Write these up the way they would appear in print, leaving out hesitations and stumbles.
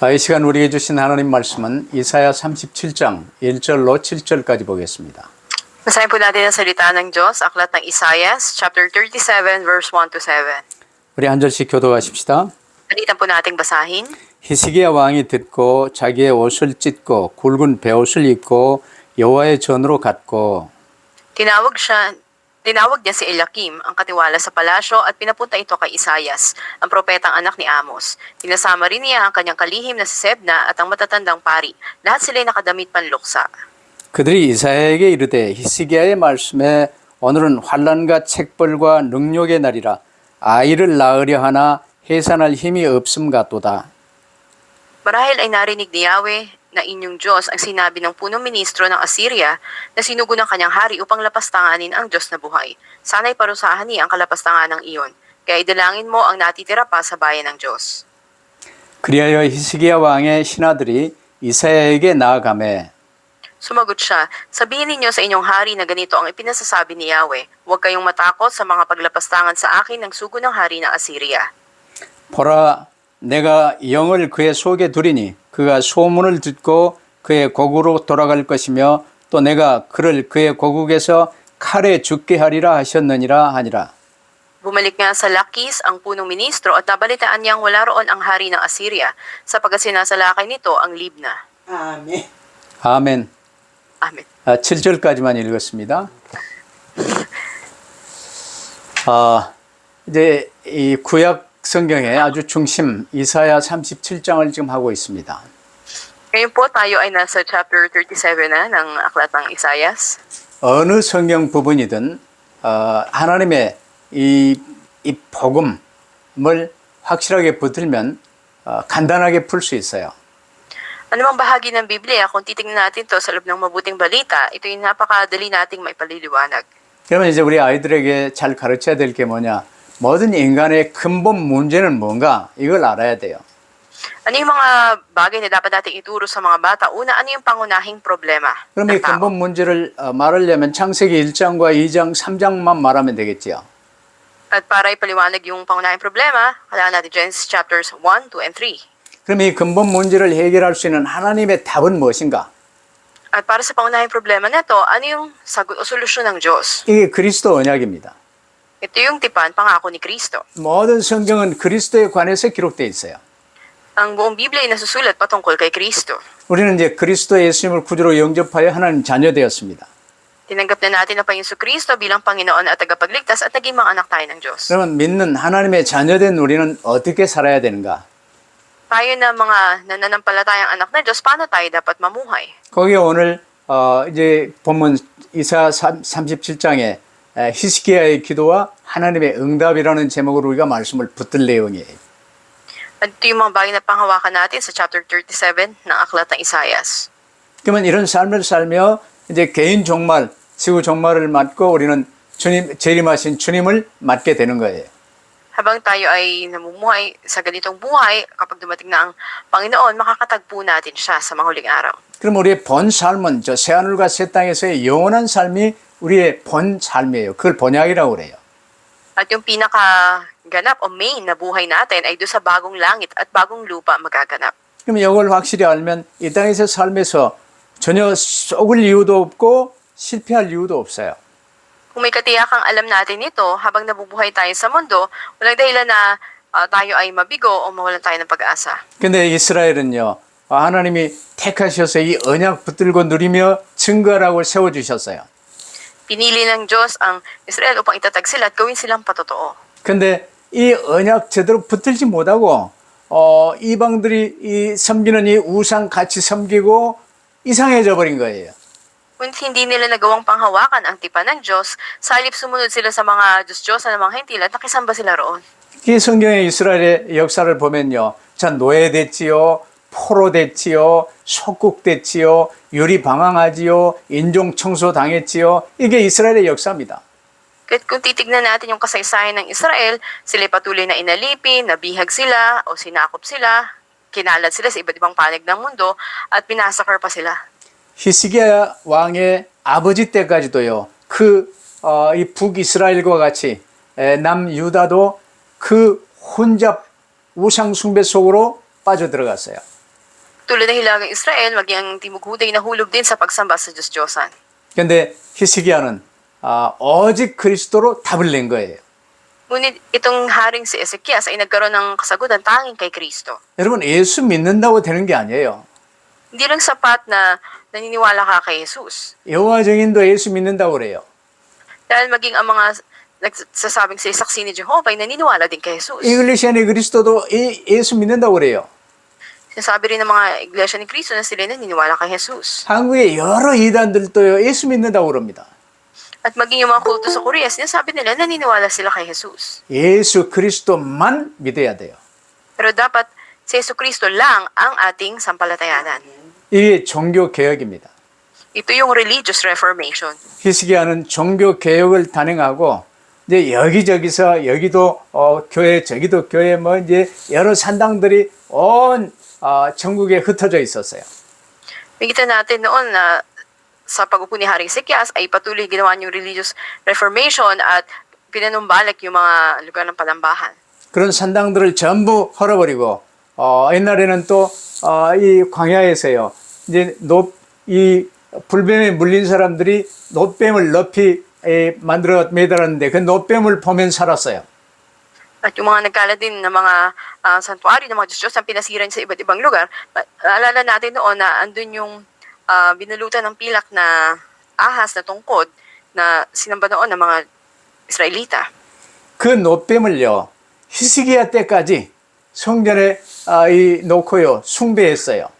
이 시간 우리에게 주신 하나님 말씀은 이사야 37장 1절로 7절까지 보겠습니다. Basahin po natin ang salita ng Diyos, aklat ng Isaias, chapter 37, verse 1 to 7. 우리 한 절씩 교독하십시다. Palitan po nating basahin. 히스기야 왕이 듣고 자기의 옷을 찢고 굵은 베옷을 입고 여호와의 전으로 갔고 Tinawag niya si Eliakim, ang katiwala sa palasyo, at pinapunta ito kay Isaias, ang propetang anak ni Amos. Pinasama rin niya ang kanyang kalihim na si Sebna at ang matatandang pari. Lahat sila'y nakadamit panluksa. 그들이 이사야에게 이르되 히스기야의 말씀에 오늘은 환난과 책벌과 능욕의 날이라 아이를 낳으려 하나 해산할 힘이 없음 같도다. Marahil ay narinig ni Yahweh na inyong Diyos ang sinabi ng punong ministro ng Assyria na sinugo ng kanyang hari upang lapastanganin ang Diyos na buhay. Sana'y parusahan niya ang kalapastangan ng iyon. Kaya idalangin mo ang natitira pa sa bayan ng Diyos. 그리하여 히스기야 왕의 신하들이 이사야에게 나아가매 Sumagot siya, sabihin ninyo sa inyong hari na ganito ang ipinasasabi ni Yahweh. Huwag kayong matakot sa mga paglapastangan sa akin ng sugo ng hari ng Assyria. 보라 내가 영을 그의 속에 두리니 그가 소문을 듣고 그의 고국으로 돌아갈 것이며 또 내가 그를 그의 고국에서 칼에 죽게 하리라 하셨느니라 하니라. Bumalik nga sa Lakis ang punong ministro at nabalitaan niyang wala roon ang hari ng Assyria sapagkat sinasalakay nito ang Libna. 아멘. 아멘. Amen. 7절까지만 읽었습니다. 이제 이 구약 성경의 아주 중심 이사야 37장을 지금 하고 있습니다. Ngayon po tayo ay nasa chapter 37 na ng aklat ng Isaias. 어느 성경 부분이든 하나님의 이 복음을 확실하게 붙들면 간단하게 풀 수 있어요. Anumang bahagi ng Biblia, kung titingnan natin to sa loob ng mabuting balita, ito yung napakadali nating maipaliliwanag. 그러면 이제 우리 아이들에게 잘 가르쳐야 될 게 뭐냐? 모든 인간의 근본 문제는 뭔가? 이걸 알아야 돼요. Ano yung mga bagay na dapat nating ituro sa mga bata? Una, ano yung pangunahing problema 그럼 이 ng tao? 근본 문제를 말하려면 창세기 1장과 2장, 3장만 말하면 되겠지요. At para ipaliwanag yung pangunahing problema, kailangan natin Genesis chapters 1, 2, and 3. 그럼 이 근본 문제를 해결할 수 있는 하나님의 답은 무엇인가? At para sa pangunahing problema na to, ano yung sagot o solusyon ng Diyos? 이게 그리스도 언약입니다. Ito yung tipan, pangako ni Kristo. 모든 성경은 그리스도에 관해서 기록되어 있어요. Ang buong Biblia ay nasusulat patungkol kay Kristo. 우리는 이제 그리스도 예수님을 구주로 영접하여 하나님 자녀 되었습니다. Tinanggap na natin ang Panginoon Kristo bilang Panginoon at tagapagligtas at naging mga anak tayo ng Diyos. 그러면 믿는 하나님의 자녀된 우리는 어떻게 살아야 되는가? Tayo na mga nananampalatayang anak ng Diyos, paano tayo dapat mamuhay? 거기에 오늘 이제 본문 이사야 37장에 히스기야의 기도와 하나님의 응답이라는 제목으로 우리가 말씀을 붙들 내용이에요. At ito yung mga bagay na panghawakan natin sa chapter 37 ng aklat ng Isaias. 그러면 이런 삶을 살며 이제 개인 종말, 지구 종말을 맞고 우리는 주님 재림하신 주님을 맞게 되는 거예요. Habang tayo ay namumuhay sa ganitong buhay, kapag dumating na ang Panginoon, makakatagpo natin siya sa mga huling araw. 그럼 우리의 본 삶은 저 새하늘과 새 땅에서의 영원한 삶이 우리의 본 삶이에요. 그걸 본향이라고 그래요. At yung pinakaganap o main na buhay natin ay doon sa bagong langit at bagong lupa magaganap. 그럼 이걸 확실히 알면 이 땅에서 삶에서 전혀 속을 이유도 없고 실패할 이유도 없어요. Kung may katiyakang alam natin ito, habang nabubuhay tayo sa mundo, walang dahilan na tayo ay mabigo o mawalan tayo ng pag-asa. 근데 이스라엘은요, 하나님이 택하셔서 이 언약 붙들고 누리며 증거라고 세워주셨어요. Pinili ng Diyos ang Israel upang itatag sila at gawin silang patotoo. 근데 이 언약 제대로 붙들지 못하고 이방들이 이 섬기는 이 우상 같이 섬기고 이상해져 버린 거예요. Ngunit hindi nila nagawang panghawakan ang tipan ng Diyos, sa halip sumunod sila sa mga Diyos-Diyosan ng mga hentil at nakisamba sila roon. 이 성경의 이스라엘의 역사를 보면요. 자, 노예됐지요, 포로됐지요, 속국됐지요, 유리방황하지요, 인종청소 당했지요. 이게 이스라엘의 역사입니다. Kung titignan natin yung kasaysayan ng Israel, sila patuloy na inalipin, nabihag sila o sinakop sila, kinalad sila sa iba't ibang panig ng mundo at pinasakar pa sila. 히스기야 왕의 아버지 때까지도요. 이 북이스라엘과 같이 남유다도 그 혼잡 우상 숭배 속으로 빠져들어갔어요. Tulad ng Hilagang Israel, maging ang Timog Huday nahulog din sa pagsamba sa Diyos-Diyosan. 그런데 히스기야는 오직 그리스도로 답을 낸 거예요. Ngunit itong haring si Ezekias ay nagkaroon ng kasagutan tanging kay Kristo. 여러분 예수 믿는다고 되는 게 아니에요. Hindi lang sapat na naniniwala ka kay Jesus. 여호와 증인도 예수 믿는다고 그래요. Dahil maging ang mga nagsasabing sa saksi ni Jehovah ay naniniwala din kay Jesus. 이글리시아니 그리스도도 예수 믿는다고 그래요. Sinasabi rin ng mga iglesia ni Kristo na sila naniniwala kay Jesus. 한국의 여러 이단들도요 예수 믿는다고 그럽니다. At maging yung mga kulto sa Korea, sinasabi nila naniniwala sila kay Jesus. 예수 그리스도만 믿어야 돼요. Pero dapat si Yesu Kristo lang ang ating sampalatayanan. 이게 종교 개혁입니다. Ito yung religious reformation. 히스기야는 종교 개혁을 단행하고 이제 여기저기서 여기도 교회 저기도 교회 뭐 이제 여러 산당들이 온 전국에 흩어져 있었어요. Makita natin noon na sa pag-upo ni Haring Ezekias ay patuloy ginawa yung religious reformation at pinanumbalik yung mga lugar ng palambahan. 그런 산당들을 전부 헐어버리고 옛날에는 또 이 광야에서요 이제 이 불뱀에 물린 사람들이 놋뱀을 높이 만들어 매달았는데 그 놋뱀을 보면 살았어요. At yung mga nagkalat din ng mga santuario ng mga Diyos ang pinasiran sa iba't ibang lugar, alala natin noon na andun yung binulutan ng pilak na ahas na tungkod na sinamba noon ng mga Israelita. 그 놋뱀을요 히스기야 때까지 성전에 놓고요 숭배했어요.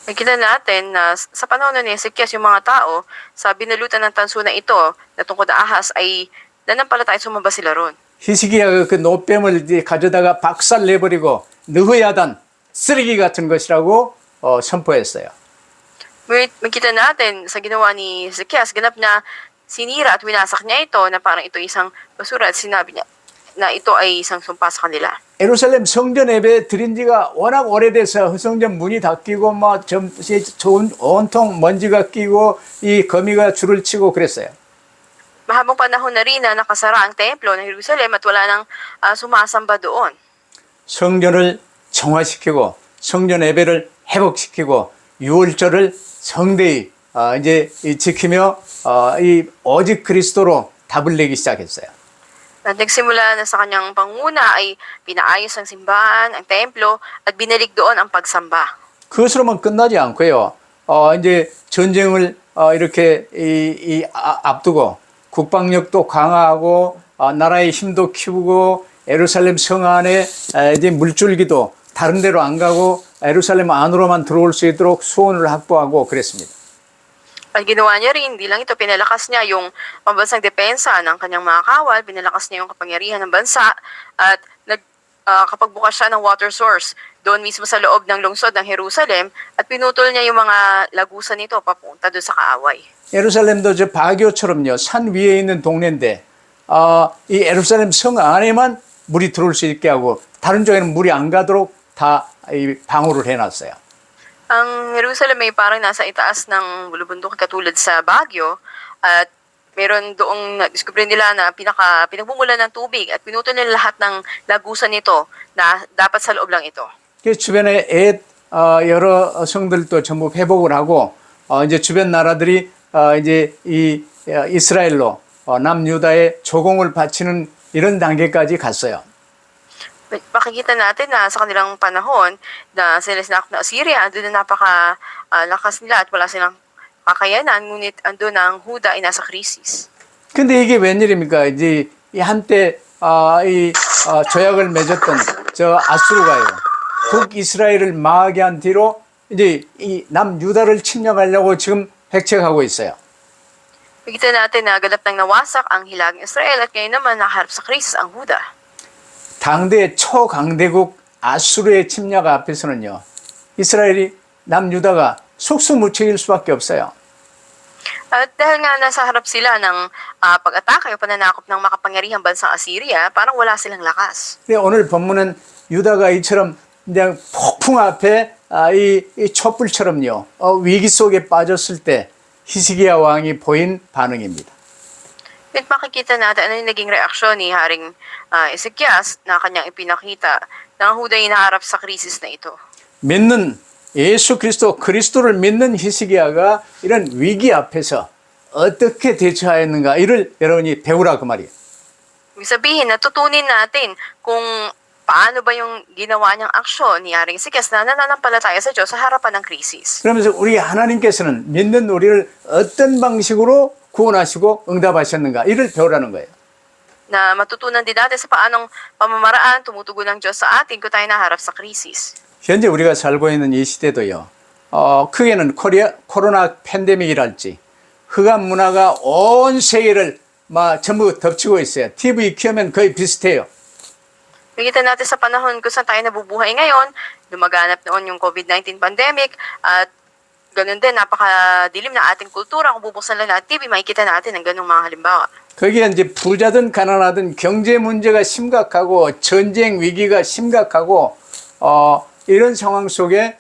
Nakita natin na sa panahon ni Ezekias yung mga tao sa binalutan ng tanso na ito na tungkod na ahas ay nanampalataya sumamba sila ron. 히스기야가 그 놋뱀을 이제 가져다가 박살 내버리고 느흐야단 쓰레기 같은 것이라고 선포했어요. Makita natin sa ginawa ni Ezekias, ganap na sinira at winasak niya ito na parang ito isang basura at sinabi niya na ito ay isang sumpa sa kanila. 예루살렘 성전 예배 드린 지가 워낙 오래돼서 성전 문이 닫히고 막 온통 먼지가 끼고 이 거미가 줄을 치고 그랬어요. Mahabang panahon na rin na nakasara ang templo ng Jerusalem at wala nang sumasamba doon. 성전을 정화시키고 성전 예배를 회복시키고 유월절을 성대히 이제 지키며 이 오직 그리스도로 답을 내기 시작했어요. At nagsimula na sa kanyang panguna ay pinaayos ang simbahan, ang templo, at binalik doon ang pagsamba. 그것으로만 끝나지 않고요. 이제 전쟁을 이렇게 앞두고 국방력도 강화하고 나라의 힘도 키우고 예루살렘 성 안에 이제 물줄기도 다른 데로 안 가고 예루살렘 안으로만 들어올 수 있도록 수원을 확보하고 그랬습니다. At ginawa niya rin, hindi lang ito, pinalakas niya yung pambansang depensa ng kanyang mga kawal, pinalakas niya yung kapangyarihan ng bansa, at kapag bukas siya ng water source, doon mismo sa loob ng lungsod ng Jerusalem, at pinutol niya yung mga lagusan nito papunta doon sa kaaway. 예루살렘도 저 바교처럼요. 산 위에 있는 동네인데 이 예루살렘 성 안에만 물이 들어올 수 있게 하고 다른 쪽에는 물이 안 가도록 다 방어를 해놨어요. Ang Jerusalem ay parang nasa itaas ng bulubundok katulad sa Baguio, at meron doong na-discover nila na pinagbumulan ng tubig at pinutol nila lahat ng lagusan nito na dapat sa loob lang ito. 그 주변에 여러 성들도 전부 회복을 하고 이제 주변 나라들이 이제 이 이스라엘로 남유다에 조공을 바치는 이런 단계까지 갔어요. Makikita natin na sa kanilang panahon na sila sinakop na Assyria, doon na napakalakas nila at wala silang kakayanan, ngunit andun ang Huda ay nasa krisis. 근데 이게 웬일입니까? 이제 이 한때 조약을 맺었던 저 아수르가요. 북이스라엘을 망하게 한 뒤로 이제 이 남유다를 침략하려고 지금 백책하고 있어요. Makikita natin na ganap nang nawasak ang Hilagang Israel at ngayon naman nakaharap sa krisis ang Huda. 당대 초강대국 아수르의 침략 앞에서는요. 이스라엘이 남유다가 속수무책일 수밖에 없어요. At dahil nga nasa harap sila ng pag-atake o pananakop ng makapangyarihang bansang Assyria, parang wala silang lakas. 근데 오늘 본문은 유다가 이처럼 그냥 폭풍 앞에 이 촛불처럼요. 위기 속에 빠졌을 때 히스기야 왕이 보인 반응입니다. At makikita natin ano yung naging reaksyon ni Haring Ezekias na kanyang ipinakita na ang Huda ay naharap sa krisis na ito. 믿는 예수 그리스도 그리스도를 믿는 히스기야가 이런 위기 앞에서 어떻게 대처하였는가 이를 여러분이 배우라 그 말이에요. Ibig sabihin, natutunin natin kung paano ba yung ginawa niyang aksyon ni Haring Hezekias na nananampalataya sa Diyos sa harapan ng krisis. 그러면서 우리 하나님께서는 믿는 우리를 어떤 방식으로 구원하시고 응답하셨는가 이를 배우라는 거예요. Na matutunan din natin sa paanong pamamaraan tumutugon ng Diyos sa atin kung tayo naharap sa krisis. 현재 우리가 살고 있는 이 시대도요. 크게는 코로나 팬데믹이랄지 흑암 문화가 온 세계를 전부 덮치고 있어요. TV 켜면 거의 비슷해요. Nakikita natin sa panahon kung saan tayo nabubuhay ngayon, lumaganap noon yung COVID-19 pandemic, at ganun din, napakadilim na ating kultura. Kung bubuksan lang natin TV, makikita natin ang ganung mga halimbawa. 거기에 이제 부자든 가난하든 경제 문제가 심각하고 전쟁 위기가 심각하고 이런 상황 속에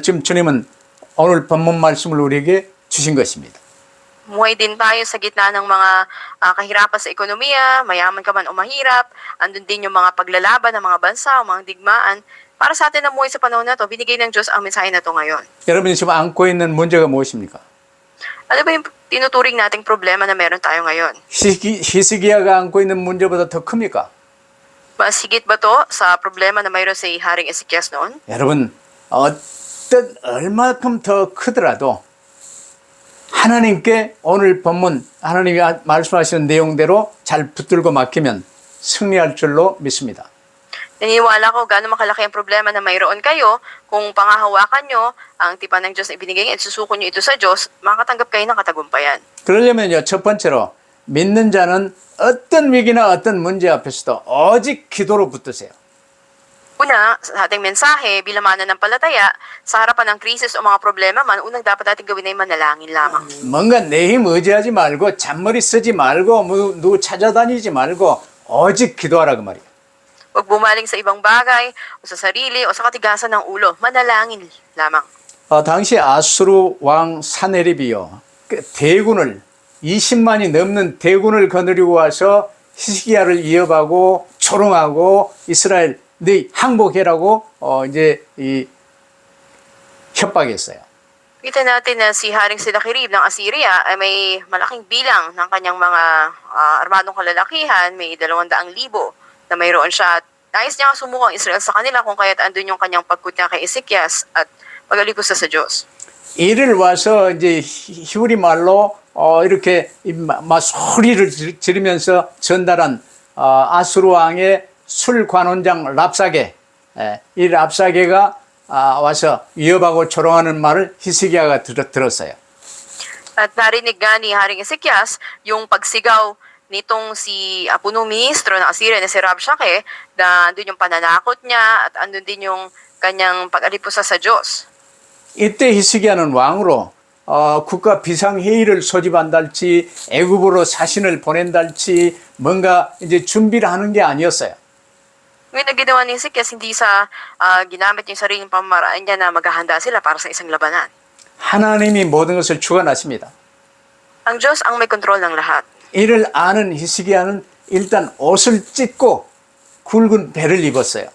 지금 주님은 오늘 본문 말씀을 우리에게 주신 것입니다. Muhay din tayo sa gitna ng mga kahirapan sa ekonomiya, mayaman ka man o mahirap, andun din yung mga paglalaban ng mga bansa o mga digmaan. Para sa atin na muhay sa panahon na to, binigay ng Diyos ang mensahe na to ngayon. 여러분이 지금 안고 있는 문제가 무엇입니까? Ano ba yung tinuturing nating problema na meron tayo ngayon? 히스기야가 안고 있는 문제보다 더 큽니까? Mas higit ba to sa problema na mayroon si Haring Hezekias noon? 여러분 얼마큼 더 크더라도 하나님께 오늘 본문 하나님이 말씀하시는 내용대로 잘 붙들고 맡기면 승리할 줄로 믿습니다. Naniniwala ko gaano makalaki ang problema na mayroon kayo, kung pangahawakan nyo ang tipan ng Diyos na ibinigay at susuko nyo ito sa Diyos, makatanggap kayo ng katagumpayan. 그러려면요, 첫 번째로 믿는 자는 어떤 위기나 어떤 문제 앞에서도 오직 기도로 붙드세요. Una, sa ating mensahe, bilang mananampalataya, sa harapan ng krisis o mga problema man, unang dapat natin gawin ay manalangin lamang. 뭔가 내 힘 의지하지 말고 잔머리 쓰지 말고 누구 찾아다니지 말고 오직 기도하라 그 말이에요. Huwag bumaling sa ibang bagay, o sa sarili, o sa katigasan ng ulo. Manalangin lamang. 당시 아수르 왕 사네립이요, 대군을 20만이 넘는 대군을 거느리고 와서 히스기야를 이어가고 조롱하고 이스라엘 네 항복해라고 이제 이 협박했어요. Kita natin na si Haring Sennacherib ng Assyria ay may malaking bilang ng kanyang mga armadong kalalakihan, may 200,000 na mayroon siya. Nais niya sumuko ang Israel sa kanila kung kaya't andun yung kanyang pagkutya kay Hezekias at pagaligos sa Diyos. 이를 와서 이제 히브리 말로 이렇게 막 소리를 지르면서 전달한 아수르 왕의 술 관원장 랍사게, 이 랍사게가 와서 위협하고 조롱하는 말을 히스기야가 들었어요. At narinig nga ni Haring Hezekias yung pagsigaw nitong si punong ministro ng Assyria na si Rabshakeh, na andun yung pananakot niya at andun din yung kanyang pag-alipusa sa Diyos. 이때 히스기야는 왕으로 국가 비상회의를 소집한달지 애굽으로 사신을 보낸달지 뭔가 이제 준비를 하는 게 아니었어요. Ngayon ang ginawa ni Hezekias, hindi sa ginamit yung sariling pamamaraan niya na maghahanda sila para sa isang labanan. 하나님이 모든 것을 주관하십니다. Ang Diyos ang may kontrol ng lahat. 이를 아는 히스기야는 일단 옷을 찢고 굵은 배를 입었어요.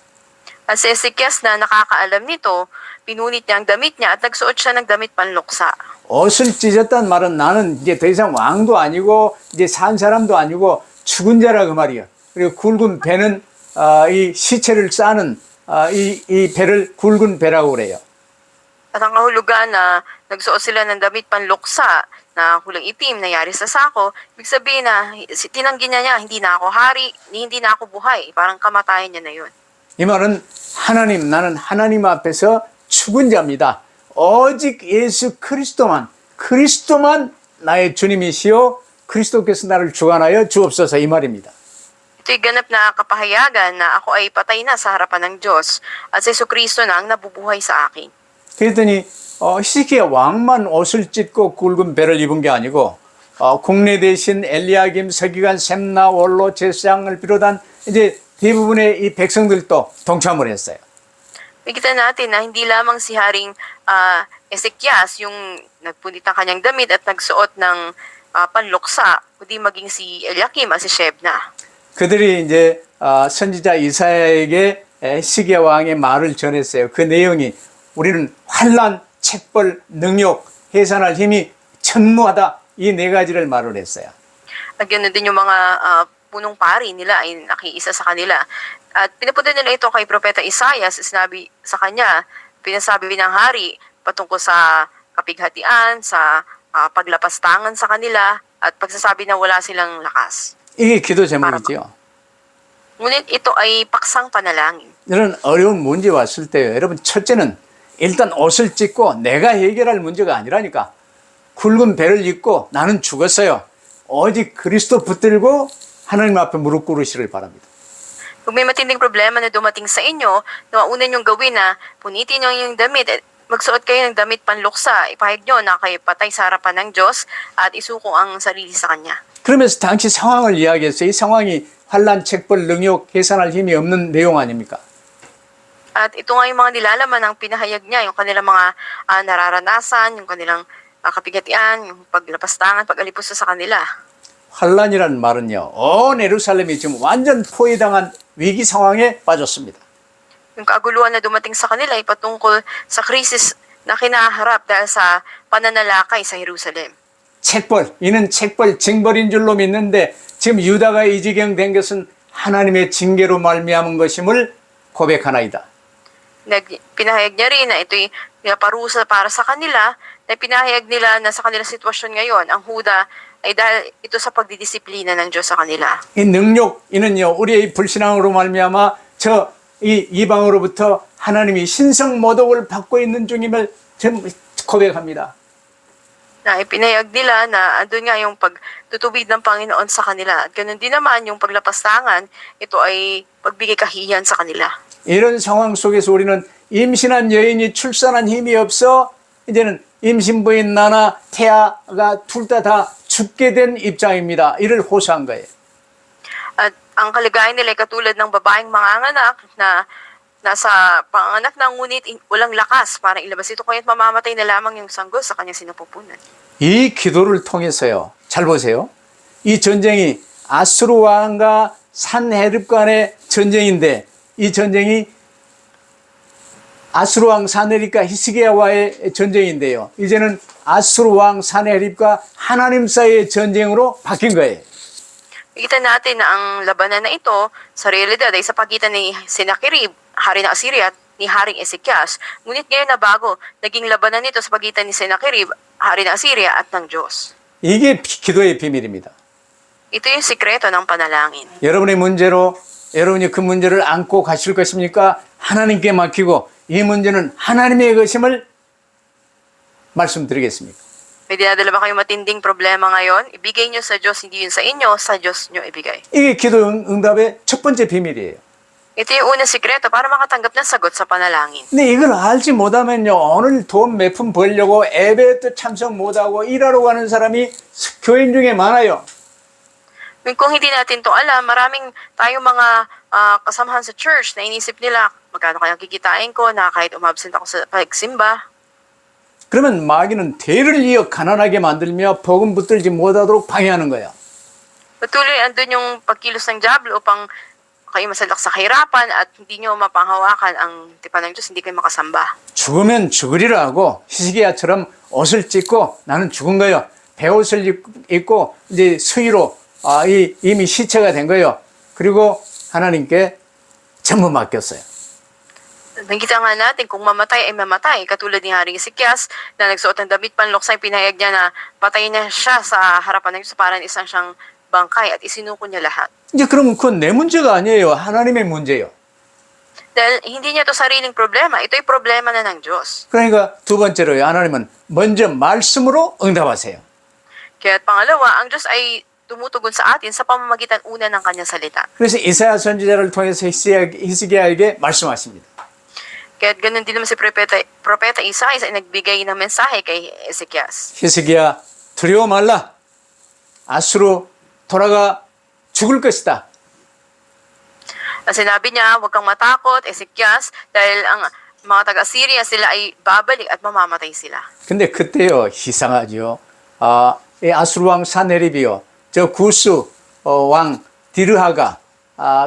At si Hezekias na nakakaalam nito, pinunit niya ang damit niya at nagsuot siya ng damit panluksa. 옷을 찢었단 말은 나는 이제 더 이상 왕도 아니고 이제 산 사람도 아니고 죽은 자라 그 말이에요. 그리고 굵은 배는 이 시체를 싸는 이 배를 굵은 배라고 그래요. At ang kahulugan na nagsuot sila ng damit panluksa na kulang itim na yari sa sako, ibig sabihin na tinanggi niya, hindi na ako hari, hindi na ako buhay. Parang kamatayan niya na yun. 이 말은 나는 하나님 앞에서 죽은 자입니다. 오직 예수 그리스도만 나의 주님이시요 그리스도께서 나를 주관하여 주옵소서 이 말입니다. Ito'y ganap na kapahayagan na ako ay patay na sa harapan ng Diyos at si Jesucristo na ang nabubuhay sa akin. 그랬더니 히스기야 왕만 옷을 찢고 굵은 배를 입은 게 아니고 국내 대신 엘리야김, 서기관, 셈나, 원로, 제사장을 비롯한 이제 대부분의 이 백성들도 동참을 했어요. Nakita natin na hindi lamang si Haring Hezekias yung nagpunit ng kanyang damit at nagsuot ng panluksa, kundi maging si Eliakim at si Shebna. 그들이 이제 선지자 이사야에게 히스기야 왕의 말을 전했어요. 그 내용이 우리는 환난, 책벌, 능욕, 해산할 힘이 천무하다. 이 네 가지를 말을 했어요. At ganoon din yung mga punong pari nila ay nakiisa sa kanila. At pinapunta nila ito kay Propeta Isaias, sinabi sa kanya, pinasabi ng hari patungkol sa kapighatian, sa paglapastangan sa kanila, at pagsasabi na wala silang lakas. 이게 기도 제목이지요. Ngunit ito ay paksang panalangin. 이런 어려운 문제 왔을 때 여러분 첫째는 일단 옷을 찢고 내가 해결할 문제가 아니라니까. 굵은 배를 입고 나는 죽었어요. 오직 그리스도 붙들고 하나님 앞에 무릎 꿇으시를 바랍니다. Kung may matinding problema na dumating sa inyo, nauna niyong gawin na punitin niyo yung damit at magsuot kayo ng damit panluksa. Ipahayag niyo na kayo patay sa harapan ng Diyos at isuko ang sarili sa Kanya. 그러면서 당시 상황을 이야기했어요. 이 상황이 환난, 책벌, 능욕, 계산할 힘이 없는 내용 아닙니까? At ito nga yung mga nilalaman ng pinahayag niya, yung kanilang mga nararanasan, yung kanilang kapigatian, yung paglapastangan, pag-alipusta sa kanila. 환란이라는 말은요. 온 예루살렘이 지금 완전 포위당한 위기 상황에 빠졌습니다. Yung kaguluhan na dumating sa kanila ay patungkol sa krisis na kinaharap dahil sa pananalakay sa Jerusalem. 책벌, 이는 책벌, 징벌인 줄로 믿는데 지금 유다가 이 지경 된 것은 하나님의 징계로 말미암은 것임을 고백하나이다. Pinahayag niya rin na ito'y parusa para sa kanila, na pinahayag nila na sa kanilang sitwasyon ngayon, ang Huda ay dahil ito sa pagdidisiplina ng Diyos sa kanila. 이 능욕, 이는요, 우리의 불신앙으로 말미암아 이 이방으로부터 하나님이 신성 모독을 받고 있는 중임을 고백합니다. Na ipinahayag nila na andun nga yung pagtutubig ng Panginoon sa kanila. At ganun din naman yung paglapastangan, ito ay pagbigay kahihiyan sa kanila. 이런 상황 속에서 우리는 임신한 여인이 출산한 힘이 없어 이제는 임신부인 나나 태아가 둘 다 죽게 된 입장입니다. 이를 호소한 거예요. At ang kalagayan nila ay katulad ng babaeng manganganak na nasa panganak na ngunit walang lakas para ilabas ito, kaya't mamamatay na lamang yung sanggol sa kanyang sinapupunan. 이 기도를 통해서요. 잘 보세요. 이 전쟁이 아수르 왕과 산헤립 간의 전쟁인데 이 전쟁이 아수르 왕 산헤립과 히스기야와의 전쟁인데요. 이제는 아수르 왕 산헤립과 하나님 사이의 전쟁으로 바뀐 거예요. Nakita natin na ang labanan na ito sa realidad ay sa pagitan ni Sennacherib, hari ng Assyria, at ni Haring Ezekias. Ngunit ngayon na bago, naging labanan nito sa pagitan ni Sennacherib, hari ng Assyria, at ng Diyos. 이게 기도의 비밀입니다. Ito yung sikreto ng panalangin. 여러분의 문제로 여러분이 그 문제를 안고 가실 것입니까? 하나님께 맡기고 이 문제는 하나님의 것임을 말씀드리겠습니다. May dinadala ba kayong matinding problema ngayon? Ibigay nyo sa Diyos, hindi yun sa inyo, sa Diyos nyo ibigay. 이게 기도 응답의 첫 번째 비밀이에요. Ito yung unang sikreto para makatanggap ng sagot sa panalangin. 근데 이걸 알지 못하면요, 오늘 돈 몇 푼 벌려고 예배도 참석 못하고 일하러 가는 사람이 교인 중에 많아요. Kung hindi natin to alam, maraming tayong mga kasamahan sa church na inisip nila, magkano kayang kikitain ko na kahit umabsent ako sa pagsimba. 그러면 마귀는 대를 이어 가난하게 만들며 복음 붙들지 못하도록 방해하는 거야. Patuloy andun yung pagkilos ng diablo upang kayo masalak sa kahirapan at hindi nyo mapanghawakan ang tipan ng Diyos, hindi kayo makasamba. 죽으면 죽으리라 하고 히스기야처럼 옷을 찢고 나는 죽은 거예요. 배옷을 입고 이제 수의로 이미 시체가 된 거예요. 그리고 하나님께 전부 맡겼어요. Nakita nga natin kung mamatay ay mamatay. Katulad ni Haring Ezekias na nagsuot ng damit panluksay, pinahayag niya na patay na siya sa harapan ng Diyos para isang siyang bangkay at isinuko niya lahat. 이제 그럼 그건 내 문제가 아니에요. 하나님의 문제예요. Dahil hindi niya to sariling problema, ito'y problema na ng Diyos. 그러니까 두 번째로요. 하나님은 먼저 말씀으로 응답하세요. Kaya pangalawa, ang Diyos ay tumutugon sa atin sa pamamagitan una ng kanyang salita. 그래서 이사야 선지자를 통해서 히스기야에게 말씀하십니다. Kaya ganun din naman si Propeta Isaias ay nagbigay ng mensahe kay Ezekias. 히스기야 두려워 말라. 아수르 돌아가 죽을 것이다. Sinabi niya, huwag kang matakot, Ezekias, dahil ang mga taga-Syria sila ay babalik at mamamatay sila. 근데 그때요 이상하죠. 이 아수르 왕 사네립이요. 저 구스 왕 디르하가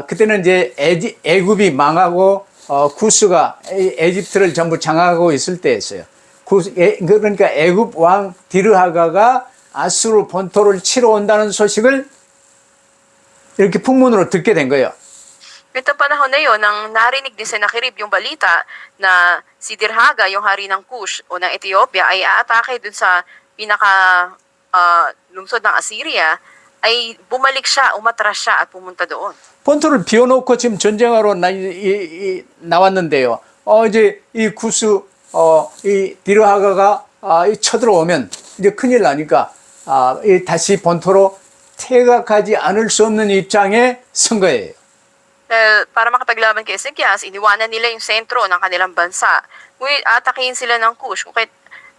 그때는 이제 애굽이 망하고 구스가 에집트를 전부 장악하고 있을 때였어요. 그러니까 애굽 왕 디르하가가 아수르 본토를 치러 온다는 소식을 이렇게 풍문으로 듣게 된 거예요. Ito panahon na yun, nang narinig ni Sennacherib yung balita na si Dirhaga, yung hari ng Kush o ng Ethiopia, ay aatake dun sa lungsod ng Assyria, ay bumalik siya, umatras siya at pumunta doon. 본토를 비워놓고 지금 전쟁하러 나왔는데요. 이제 이 구스, 이 디르하가가 쳐들어오면 이제 큰일 나니까, 다시 본토로 퇴각하지 않을 수 없는 입장에 선 거예요. Dahil para makapaglaban kay Ezekias, iniwanan nila yung sentro ng kanilang bansa. Ngunit atakihin sila ng Kush, kung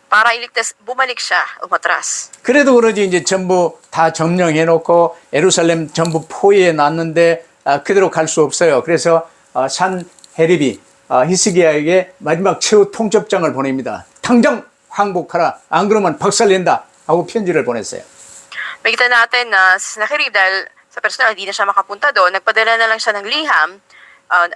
para iligtas, bumalik siya, umatras. 그래도 그러지 이제 전부 다 점령해놓고 예루살렘 전부 포위해 놨는데 그대로 갈 수 없어요. 그래서 산헤립이 히스기야에게 마지막 최후 통첩장을 보냅니다. 당장 항복하라. 안 그러면 박살낸다. 하고 편지를 보냈어요. Makita natin na si Sennacherib, dahil sa personal, hindi na siya makapunta doon, nagpadala na lang siya ng liham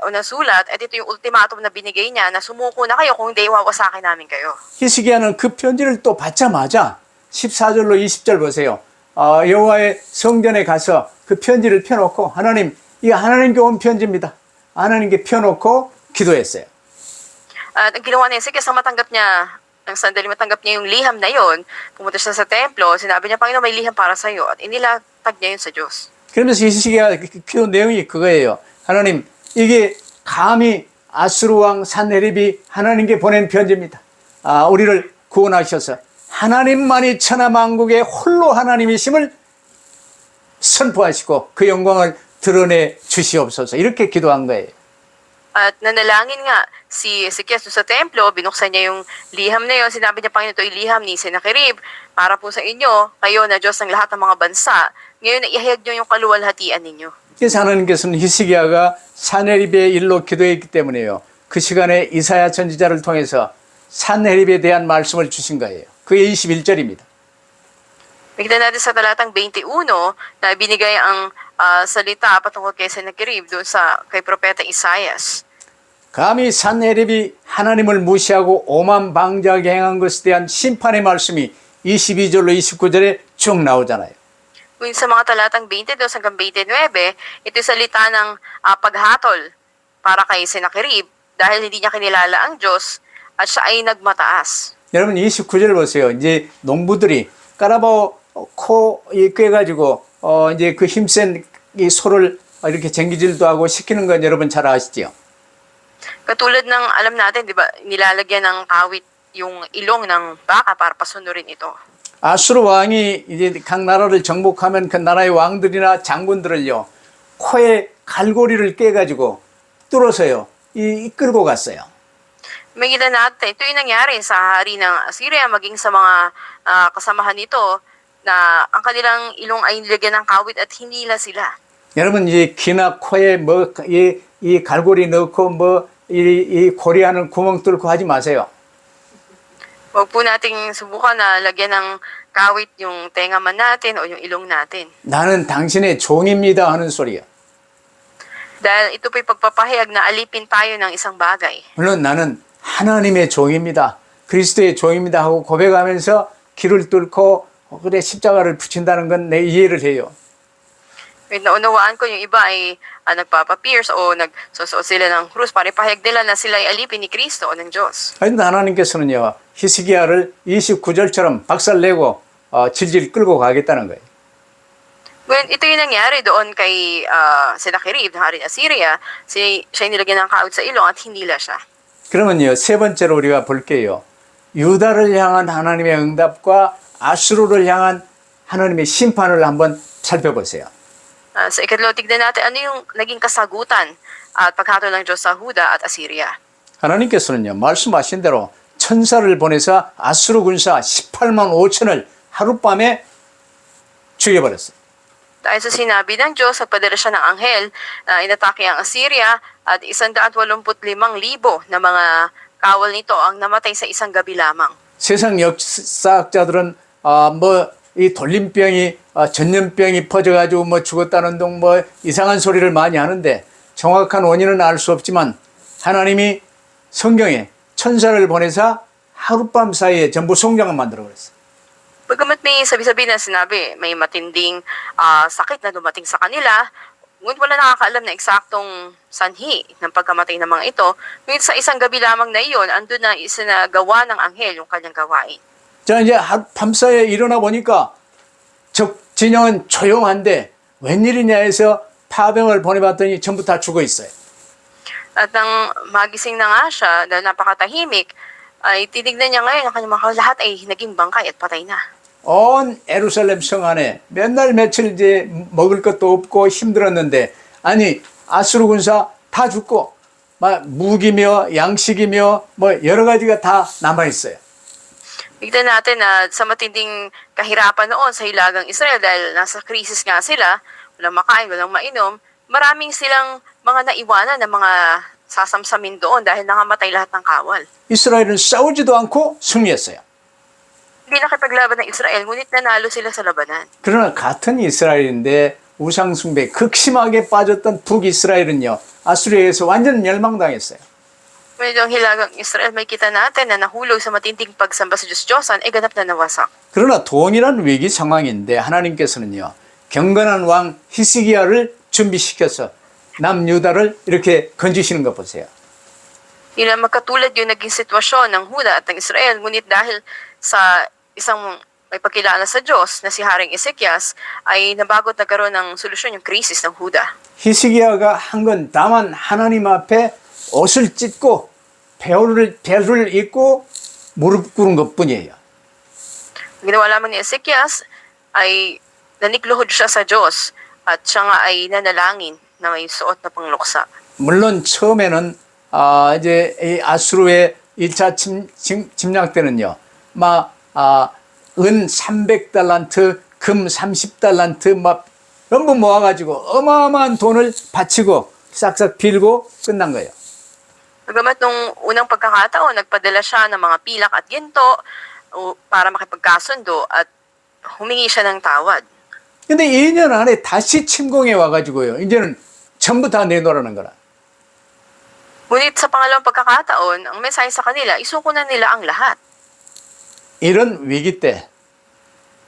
o ng sulat, at ito yung ultimatum na binigay niya na sumuko na kayo kung hindi iwawasakin namin kayo. 히스기야는 그 편지를 또 받자마자 14절로 20절 보세요. 여호와의 성전에 가서 그 편지를 펴놓고 하나님, 이거 하나님께 온 편지입니다. 하나님께 펴놓고 기도했어요. At ang ginawa ni Ezekias, ang sandali matanggap niya yung liham na yon, pumunta siya sa templo, sinabi niya, Panginoon, may liham para sa iyo, at inilatag niya yun sa Diyos. 그러면서 히스기야 기도 내용이 그거예요. 하나님, 이게 감히 아수르 왕 산헤립이 하나님께 보낸 편지입니다. 우리를 구원하셔서 하나님만이 천하만국의 홀로 하나님이심을 선포하시고 그 영광을 드러내 주시옵소서. 이렇게 기도한 거예요. At nanalangin nga si Ezekias sa templo, binuksan niya yung liham na yun. Sinabi niya, Panginoon, ito yung liham ni Sennacherib para po sa inyo, kayo na Diyos ng lahat ng mga bansa. Ngayon, ihayag niyo yung kaluwalhatian ninyo. 그래서 하나님께서는 히스기야가 산헤립의 일로 기도했기 때문에요. 그 시간에 이사야 선지자를 통해서 산헤립에 대한 말씀을 주신 거예요. 그게 21절입니다. Makita natin sa talatang 21 na binigay ang salita patungkol kay Sennacherib doon kay Propeta Isaias. 감히 산헤립이 하나님을 무시하고 오만방자하게 행한 것에 대한 심판의 말씀이 22절로 29절에 쭉 나오잖아요. Kung sa mga talatang 22 hanggang 29, ito salita ng paghatol para kay Sennacherib dahil hindi niya kinilala ang Diyos at siya ay nagmataas. 여러분 29절 보세요. 이제 농부들이 까라바코 꿰가지고 이제 그 힘센 이 소를 이렇게 쟁기질도 하고 시키는 건 여러분 잘 아시죠? Katulad ng alam natin, di ba, nilalagyan ng kawit yung ilong ng baka para pasunurin ito. 아수르 왕이 이제 각 나라를 정복하면 그 나라의 왕들이나 장군들을요 코에 갈고리를 깨가지고 뚫어서요 이끌고 갔어요. Makita natin, ito yung nangyari sa hari ng Assyria, maging sa mga kasamahan nito, na ang kanilang ilong ay nilagyan ng kawit at hinila sila. 여러분 이제 귀나 코에 뭐 이 갈고리 넣고 뭐 이 고리하는 구멍 뚫고 하지 마세요. Huwag po nating subukan na lagyan ng kawit yung tenga man natin o yung ilong natin. 나는 당신의 종입니다 하는 소리야. Dahil ito po'y pagpapahayag na alipin tayo ng isang bagay. 물론 나는 하나님의 종입니다. 그리스도의 종입니다 하고 고백하면서 길을 뚫고 그래 십자가를 붙인다는 건 내 이해를 해요. Naunawaan ko yung iba ay nagpapa-pierce o nagsusuot sila ng krus para ipahayag nila na sila ay alipin ni Kristo o ng Diyos. 그런데 하나님께서는요 히스기야를 29절처럼 박살내고 질질 끌고 가겠다는 거예요. Well, ito yung nangyari doon kay Sennacherib, ng hari ng Assyria. Siya nilagyan ng kawit sa ilong at hinila siya. 그러면요 세 번째로 우리가 볼게요. 유다를 향한 하나님의 응답과 아수르를 향한 하나님의 심판을 한번 살펴보세요. Sa ikatlo, tignan natin ano yung naging kasagutan at paghatol ng Diyos sa Huda at Assyria. 하나님께서는요 말씀하신 대로 천사를 보내서 아수르 군사 18만 5천을 하룻밤에 죽여버렸어요. Dahil sa sinabi ng Diyos, nagpadala siya ng anghel na inatake ang Assyria at 185,000 na mga kawal nito ang namatay sa isang gabi lamang. 세상 역사학자들은 뭐 이 돌림병이 전염병이 퍼져가지고 뭐 죽었다는 둥 뭐 이상한 소리를 많이 하는데 정확한 원인은 알 수 없지만 하나님이 성경에 천사를 보내사 하룻밤 사이에 전부 송장을 만들어 버렸어요. Bagamat may sabi-sabi na sinabi, may matinding sakit na dumating sa kanila, ngunit wala nakakaalam na eksaktong sanhi ng pagkamatay ng mga ito. Ngunit sa isang gabi lamang na iyon, andun na isinagawa ng anghel yung kanyang gawain. 자, 이제 밤사이에 일어나 보니까 적 진영은 조용한데 웬일이냐 해서 파병을 보내봤더니 전부 다 죽어 있어요. At nang magising na nga siya, dahil napakatahimik, ay tinignan niya ngayon ang kanyang mga lahat ay naging bangkay at patay na. 온 예루살렘 성 안에 몇 날 며칠 이제 먹을 것도 없고 힘들었는데 아니 아수르 군사 다 죽고 막 무기며 양식이며 뭐 여러 가지가 다 남아 있어요. Tignan natin na sa matinding kahirapan noon sa hilagang Israel dahil nasa krisis nga sila, walang makain, walang mainom, maraming silang mga naiwanan na mga sasamsamin doon dahil nangamatay lahat ng kawal. 이스라엘은 싸우지도 않고 승리했어요. Hindi nakipaglaban ng Israel, ngunit nanalo sila sa labanan. 그러나 같은 이스라엘인데 우상숭배에 극심하게 빠졌던 북이스라엘은요 아수르에서 완전 멸망당했어요. Medyo ang hilagang Israel, may kita natin na nahulog sa matinding pagsamba sa Diyos-Diyosan ay ganap na nawasak. 그러나 동일한 위기 상황인데 하나님께서는요 경건한 왕 히스기야를 준비시켜서 남유다를 이렇게 건지시는 것 보세요. Hindi magkatulad yung naging sitwasyon ng Huda at ng Israel, ngunit dahil sa isang may pagkilala sa Diyos na si Haring Ezekias ay nabagot nagkaroon ng solusyon yung krisis ng Huda. 히스기야가 한 건 다만 하나님 앞에 옷을 찢고 배를 입고 무릎 꿇은 것뿐이에요. Ang ginawa lamang ni Ezekias ay nanikluhod siya sa Diyos at siya nga ay nanalangin na may suot na pangluksa. 물론 처음에는 이제 이 아수르의 1차 침략 때는요. 은 300달란트, 금 30달란트 막 전부 모아가지고 어마어마한 돈을 바치고 싹싹 빌고 끝난 거예요. Bagamat nung unang pagkakataon, nagpadala siya ng mga pilak at ginto para makipagkasundo at humingi siya ng tawad. 근데 2년 안에 다시 침공해 와가지고요. 이제는 전부 다 내놓으라는 거라. Ngunit sa pangalawang pagkakataon, ang mensahe sa kanila, isuko na nila ang lahat. 이런 위기 때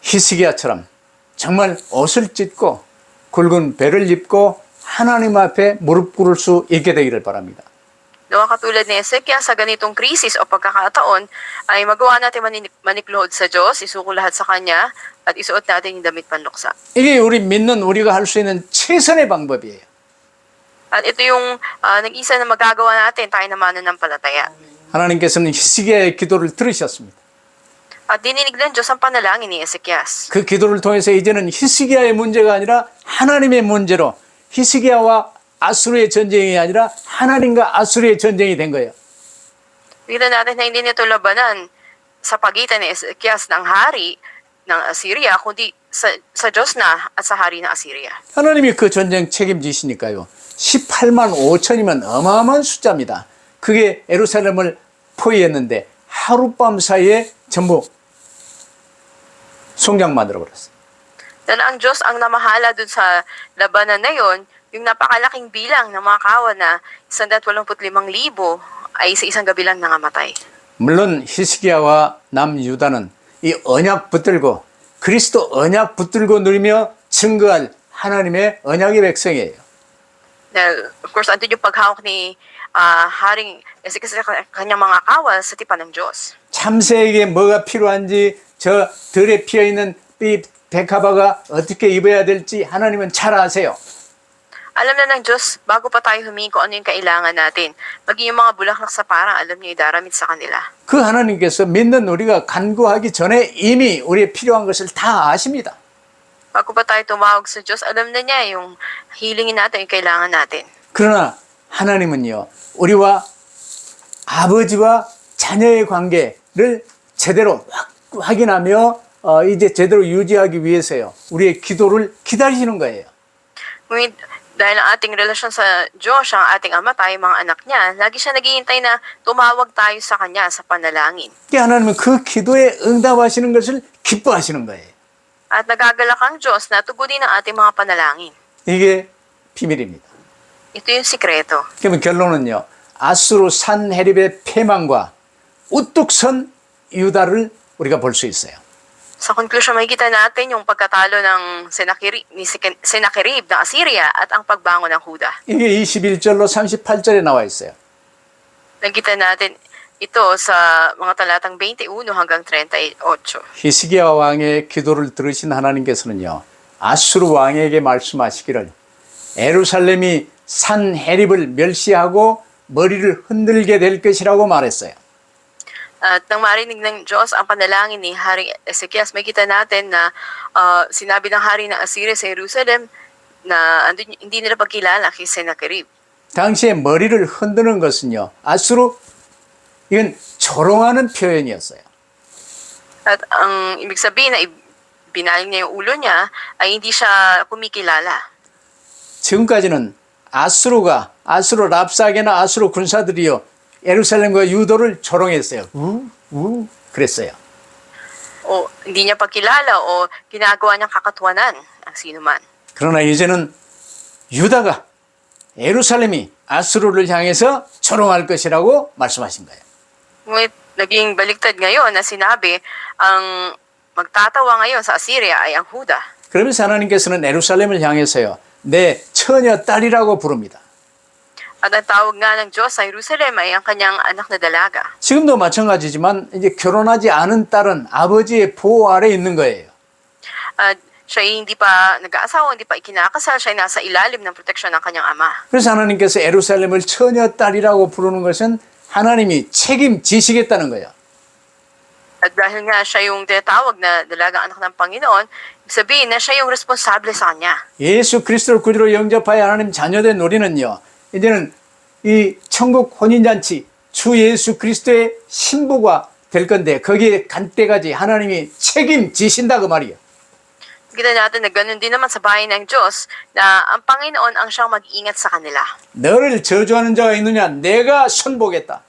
히스기야처럼 정말 옷을 찢고 굵은 배를 입고 하나님 앞에 무릎 꿇을 수 있게 되기를 바랍니다. Nawa katulad ni Ezekias sa ganitong krisis o pagkakataon, ay magawa natin manikluhod sa Diyos, isuko lahat sa Kanya, at isuot natin yung damit panluksa. 이게 우리 믿는 우리가 할 수 있는 최선의 방법이에요. At ito yung nag-isa na magagawa natin, tayo na mananampalataya. 하나님께서는 히스기야의 기도를 들으셨습니다. At dininig ng Diyos ang panalangin ni Ezekias. 그 기도를 통해서 이제는 히스기야의 문제가 아니라 하나님의 문제로 히스기야와 아수르의 전쟁이 아니라 하나님과 아수르의 전쟁이 된 거예요. Tignan natin na hindi nito labanan sa pagitan ni Ezekias ng hari ng Assyria, kundi sa Diyos na at sa hari ng Assyria. 하나님이 그 전쟁 책임지시니까요. 18만 5천이면 어마어마한 숫자입니다. 그게 예루살렘을 포위했는데 하룻밤 사이에 전부 송장 만들어 버렸어요. Dahil ang Diyos ang namahala dun sa labanan na yon, yung napakalaking bilang ng mga kawan na 185,000 ay sa isang gabi lang nangamatay. 물론 히스기야와 남유다는 이 언약 붙들고 그리스도 언약 붙들고 누리며 증거할 하나님의 언약의 백성이에요. Dahil, of course, andun yung paghawak ni Haring Ezekias sa kanyang mga kawal sa tipan ng Diyos. 참새에게 뭐가 필요한지 저 들에 피어있는 이 백합화가 어떻게 입어야 될지 하나님은 잘 아세요. Alam na ng Diyos, bago pa tayo humingi kung ano yung kailangan natin. Maging yung mga bulaklak sa parang, alam niyo idaramit sa kanila. 그 하나님께서 믿는 우리가 간구하기 전에 이미 우리의 필요한 것을 다 아십니다. Bago pa tayo tumawag sa Diyos, alam na niya yung hilingin natin, yung kailangan natin. 그러나 하나님은요, 우리와 아버지와 자녀의 관계를 제대로 확인하며 이제 제대로 유지하기 위해서요, 우리의 기도를 기다리시는 거예요. Ngunit dahil ang ating relasyon sa Diyos, ang ating ama, tayo mga anak niya, lagi siya naghihintay na tumawag tayo sa Kanya sa panalangin. 하나님은 그 기도에 응답하시는 것을 기뻐하시는 거예요. At nagagalak ang Diyos na tugunin ang ating mga panalangin. 이게 비밀입니다. Ito yung sikreto. 그러면 결론은요, 아수르 산헤립의 패망과 우뚝 선 유다를 우리가 볼 수 있어요. Sa konklusyon, makikita natin yung pagkatalo ng Sennacherib ng Assyria at ang pagbangon ng Huda. 이게 21절로 38절에 나와 있어요. Nakita natin ito sa mga talatang 21 hanggang 38. 히스기야 왕의 기도를 들으신 하나님께서는요, 아수르 왕에게 말씀하시기를 예루살렘이 산헤립을 멸시하고 머리를 흔들게 될 것이라고 말했어요. At nang marinig ng Diyos ang panalangin ni Haring Ezekias, makita natin na sinabi ng hari ng Assyria sa Jerusalem na hindi nila pagkilala kay Sennacherib. 당시에 머리를 흔드는 것은요, 아수르 이건 조롱하는 표현이었어요. At ang ibig sabihin na binaling niya yung ulo niya ay hindi siya kumikilala. 지금까지는 아수르 랍사게나 아수르 군사들이요, 예루살렘과 유도를 조롱했어요. 그랬어요. O hindi niya pagkilala o ginagawa niyang kakatuwanan ang sino man. 그러나 이제는 유다가 예루살렘이 아수르를 향해서 조롱할 것이라고 말씀하신 거예요. Ngunit naging baliktad ngayon na sinabi ang magtatawa ngayon sa Assyria ay ang Huda. 그러면서 하나님께서는 예루살렘을 향해서요, 내 처녀 딸이라고 부릅니다. At ang tawag nga ng Diyos sa Jerusalem ay ang kanyang anak na dalaga. 지금도 마찬가지지만 이제 결혼하지 않은 딸은 아버지의 보호 아래 있는 거예요. At siya ay hindi pa nag-aasawa, hindi pa ikinakasal, siya ay nasa ilalim ng proteksyon ng kanyang ama. 그래서 하나님께서 예루살렘을 처녀 딸이라고 부르는 것은 하나님이 책임지시겠다는 거예요. At dahil nga siya yung tinatawag na dalagang anak ng Panginoon, ibig sabihin na siya yung responsable sa kanya. 예수 그리스도를 구주로 영접하여 하나님 자녀된 우리는요, 이제는 이 천국 혼인잔치 주 예수 그리스도의 신부가 될 건데 거기에 간 때까지 하나님이 책임지신다 그 말이에요. Kita natin na ganoon din naman sa bahay ng Diyos na ang Panginoon ang siyang mag-iingat sa kanila. 너를 저주하는 자가 있느냐? 내가 선보겠다.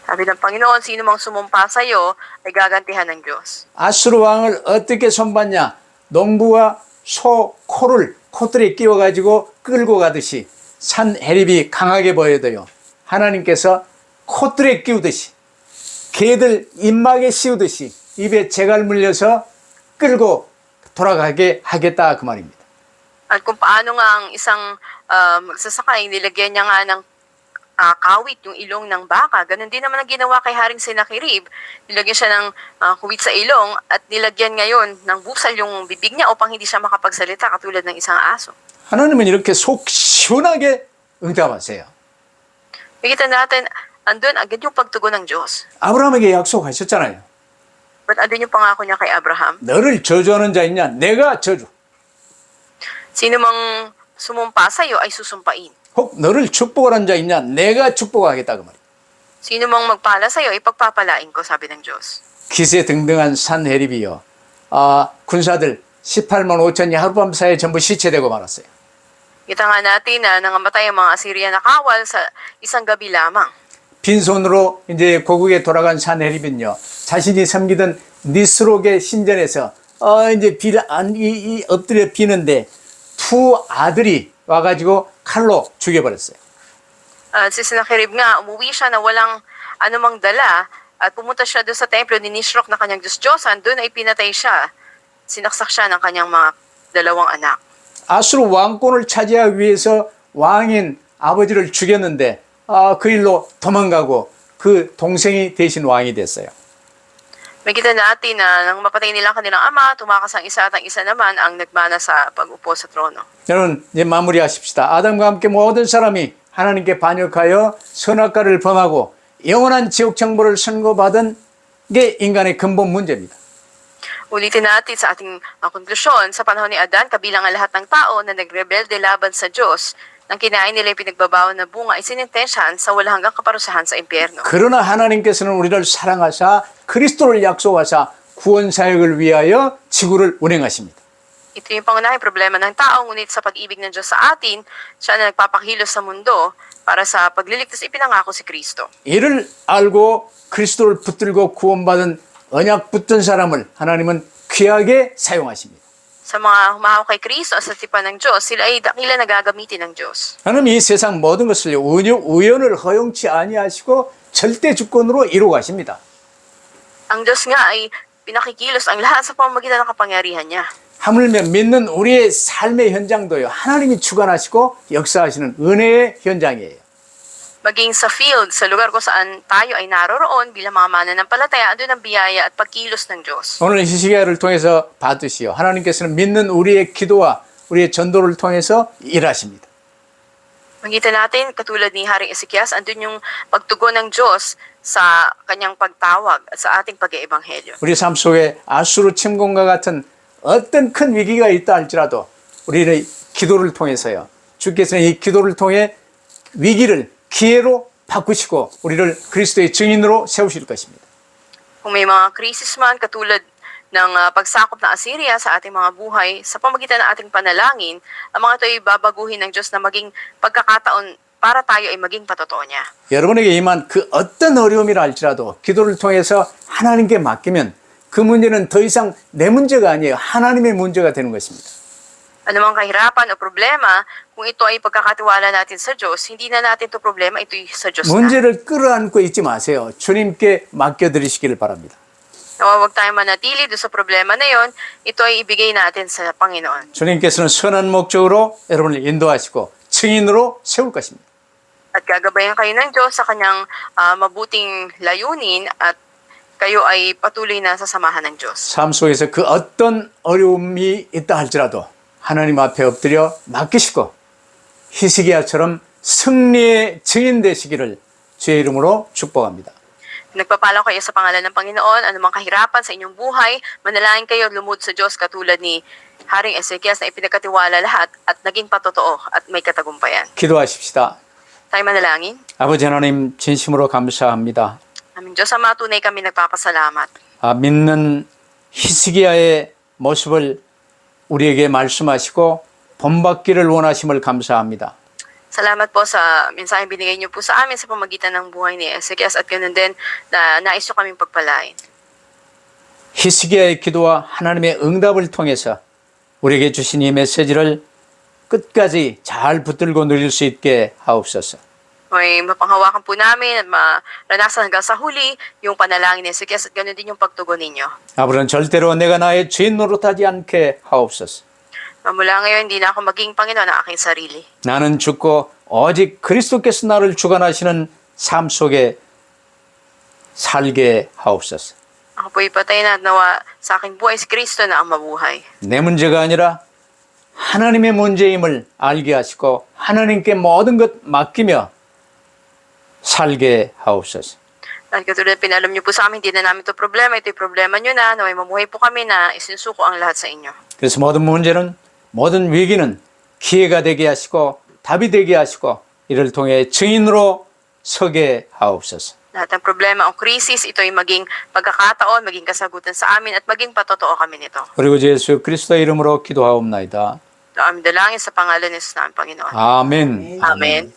Sabi ng Panginoon, sino mang sumumpa sa iyo ay gagantihan ng Diyos. 아수르 왕을 어떻게 손봤냐? 농부가 소 코를 코털에 끼워가지고 끌고 가듯이 산헤립이 강하게 보여도요, 하나님께서 코털에 끼우듯이 개들 입막에 씌우듯이 입에 재갈 물려서 끌고 돌아가게 하겠다 그 말입니다. At kung paano nga ang isang magsasakay, nilagyan niya nga ng kawit yung ilong ng baka. Ganon din naman ang ginawa kay Haring Sennacherib. Nilagyan siya ng kuwit sa ilong at nilagyan ngayon ng busal yung bibig niya upang hindi siya makapagsalita katulad ng isang aso. 하나님은 이렇게 속 시원하게 응답하세요. Makita natin, andun agad yung pagtugon ng Diyos. 아브라함에게 약속하셨잖아요. But andun yung pangako niya kay Abraham. 너를 저주하는 자 있냐? 내가 저주. Sino mang sumumpa sa iyo ay susumpain. 혹 너를 축복하는 자 있냐? 내가 축복하겠다 그 말이에요. Sino mang magpala sa iyo ay pagpapalain ko, sabi ng Diyos. 기세 등등한 산헤립이요, 군사들 18만 5천이 하룻밤 사이에 전부 시체되고 말았어요. Kita nga natin na nangamatay ang mga Assyria na kawal sa isang gabi lamang. 빈손으로 이제 고국에 돌아간 산헤립은요, 자신이 섬기던 니스록의 신전에서 이제 엎드려 비는데 두 아들이 와가지고 칼로 죽여버렸어요. Si Sennacherib nga, umuwi siya na walang anumang dala at pumunta siya doon sa templo ni Nisroch na kanyang Diyos-Diyosan. Doon ay pinatay siya. Sinaksak siya ng kanyang mga dalawang anak. 아수르 왕권을 차지하기 위해서 왕인 아버지를 죽였는데 그 일로 도망가고 그 동생이 대신 왕이 됐어요. Makita natin na nang mapatay nila ang kanilang ama, tumakas ang isa at ang isa naman ang nagmana sa pag-upo sa trono. 여러분 이제 마무리하십시다. 아담과 함께 모든 사람이 하나님께 반역하여 선악과를 범하고 영원한 지옥 정보를 선고받은 게 인간의 근본 문제입니다. Ulitin natin sa ating konklusyon, sa panahon ni Adan, kabilang ang lahat ng tao na nagrebelde laban sa Diyos, nang kinain nila yung pinagbabawan na bunga, ay sinintensyahan sa walang hanggang kaparusahan sa impyerno. 그러나 하나님께서는 우리를 사랑하사 그리스도를 약속하사 구원 사역을 위하여 지구를 운행하십니다. Ito yung pangunahing problema ng tao, ngunit sa pag-ibig ng Diyos sa atin, siya na nagpapakilos sa mundo para sa pagliligtas ipinangako si Kristo. 이를 알고 그리스도를 붙들고 구원받은 언약 붙든 사람을 하나님은 귀하게 사용하십니다. Sa mga humahaw kay Kristo at sa tipan ng Diyos, sila ay dakila na gagamitin ng Diyos. 하나님 이 세상 모든 것을 우연을 허용치 아니하시고 절대 주권으로 이루어 가십니다. Ang Diyos nga ay pinakikilos ang lahat sa pamamagitan ng kapangyarihan niya. 하물며 믿는 우리의 삶의 현장도요. 하나님이 주관하시고 역사하시는 은혜의 현장이에요. Maging sa field, sa lugar kung saan tayo ay naroroon bilang mga mananampalataya, andun ang biyaya at pagkilos ng Diyos. 오늘 히스기야를 통해서 받으시오. 하나님께서는 믿는 우리의 기도와 우리의 전도를 통해서 일하십니다. Makita natin, katulad ni Haring Ezekias, andun yung pagtugon ng Diyos sa kanyang pagtawag at sa ating pag-iebanghelyo. 우리 삶 속에 아수르 침공과 같은 어떤 큰 위기가 있다 할지라도 우리의 기도를 통해서요. 주께서는 이 기도를 통해 위기를 기회로 바꾸시고 우리를 그리스도의 증인으로 세우실 것입니다. Kung may mga krisis man katulad ng pagsakop ng Assyria sa ating mga buhay, sa pamagitan ng ating panalangin, ang mga ito ay babaguhin ng Diyos na maging pagkakataon para tayo ay maging patotoo niya. 여러분에게 임한 그 어떤 어려움이라 할지라도 기도를 통해서 하나님께 맡기면 그 문제는 더 이상 내 문제가 아니에요. 하나님의 문제가 되는 것입니다. Anumang kahirapan o problema, kung ito ay pagkakatiwala natin sa Diyos, hindi na natin ito problema, ito'y sa Diyos na. 문제를 끌어안고 있지 마세요. 주님께 맡겨드리시기를 바랍니다. Huwag tayong manatili doon sa problema na yon, ito ay ibigay natin sa Panginoon. 주님께서는 선한 목적으로 여러분을 인도하시고 증인으로 세울 것입니다. At gagabayan kayo ng Diyos sa kanyang mabuting layunin at kayo ay patuloy na sasamahan ng Diyos. 삶 속에서 그 어떤 어려움이 있다 할지라도 하나님 앞에 엎드려 맡기시고 히스기야처럼 승리의 증인 되시기를 주의 이름으로 축복합니다. Nagpapala kayo sa pangalan ng Panginoon, anumang kahirapan sa inyong buhay, manalangin kayo lumod sa Diyos katulad ni Haring Ezekias na ipinagkatiwala lahat at naging patotoo at may katagumpayan. 기도하십시다. Tayo manalangin. 아버지 하나님 진심으로 감사합니다. Aming Diyos Ama, tunay kami nagpapasalamat. 믿는 히스기야의 모습을 우리에게 말씀하시고 본받기를 원하심을 감사합니다. Salamat po sa mensaheng binigay niyo po sa amin sa pamagitan ng buhay ni Ezekias at ganoon din na nais niyo kaming pagpalain. 히스기야의 기도와 하나님의 응답을 통해서 우리에게 주신 이 메시지를 끝까지 잘 붙들고 누릴 수 있게 하옵소서. May mapanghawakan po namin at maranasan hanggang sa huli yung panalangin ni Ezekias at ganoon din yung pagtugon ninyo. 앞으로는 절대로 내가 나의 주인 노릇하지 않게 하옵소서. Mula ngayon, hindi na ako maging Panginoon ng aking sarili. 나는 죽고 오직 그리스도께서 나를 주관하시는 삶 속에 살게 하옵소서. Ako po'y patay na at nawa sa aking buhay si Kristo na ang mabuhay. 내 문제가 아니라 하나님의 문제임을 알게 하시고 하나님께 모든 것 맡기며 살게 하옵소서. At katulad pinalam niyo po sa amin, hindi na namin ito problema, ito'y problema niyo na may mamuhay po kami na isinsuko ang lahat sa inyo. 그래서 모든 위기는 기회가 되게 하시고 답이 되게 하시고 이를 통해 증인으로 서게 하옵소서. Lahat ng problema o krisis, ito'y maging pagkakataon, maging kasagutan sa amin at maging patotoo kami nito. 그리고 예수 그리스도의 이름으로 기도하옵나이다. Aming dalangin sa pangalan ni Jesus namin, Panginoon. 아멘. Amen.